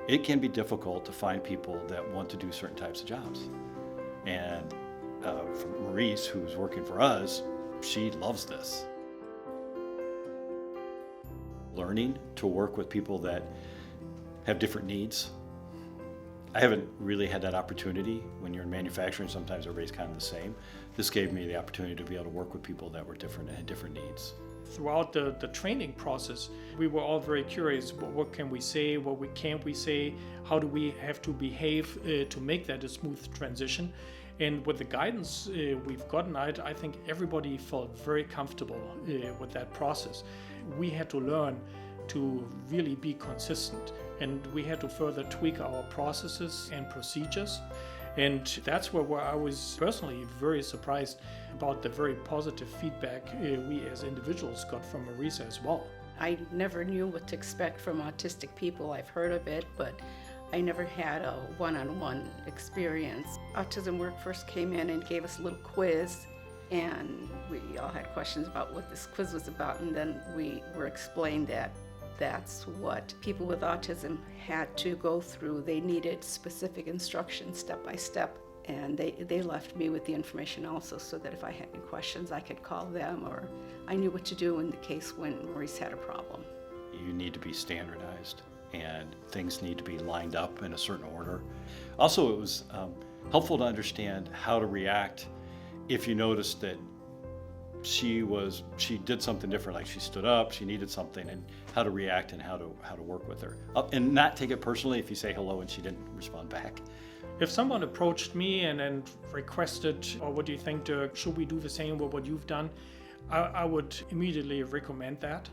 it can be difficult to find people that want to do certain types of jobs. And for Maurice, who's working for us, she loves this. Learning to work with people that have different needs. I haven't really had that opportunity. When you're in manufacturing, sometimes everybody's kind of the same. This gave me the opportunity to be able to work with people that were different and had different needs. Throughout the training process, we were all very curious, what can we say, what can't we say, how do we have to behave to make that a smooth transition. And with the guidance we've gotten, I think everybody felt very comfortable with that process. We had to learn to really be consistent, and we had to further tweak our processes and procedures. And that's where I was personally very surprised about the very positive feedback we as individuals got from Marisa as well. I never knew what to expect from autistic people. I've heard of it, but I never had a one-on-one experience. Autism Workforce came in and gave us a little quiz, and we all had questions about what this quiz was about, and then we were explained that that's what people with autism had to go through. They needed specific instructions step by step, and they left me with the information also, so that if I had any questions I could call them, or I knew what to do in the case when Maurice had a problem. You need to be standardized, and things need to be lined up in a certain order. Also, it was helpful to understand how to react if you noticed that she did something different, like she stood up, she needed something, and how to react and how to work with her. And not take it personally if you say hello and she didn't respond back. If someone approached me and requested, or what do you think, Dirk, should we do the same with what you've done, I would immediately recommend that,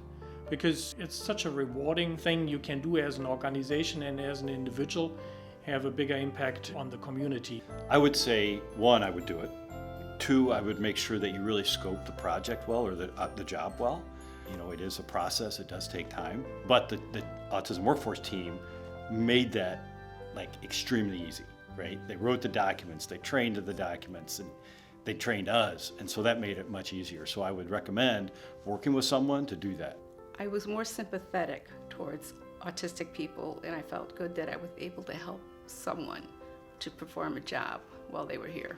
because it's such a rewarding thing you can do as an organization and as an individual, have a bigger impact on the community. I would say, one, I would do it. Two, I would make sure that you really scope the project well, or the job well. You know, it is a process, it does take time, but the Autism Workforce team made that like extremely easy, right? They wrote the documents, they trained the documents, and they trained us, and so that made it much easier. So I would recommend working with someone to do that. I was more sympathetic towards autistic people, and I felt good that I was able to help someone to perform a job while they were here.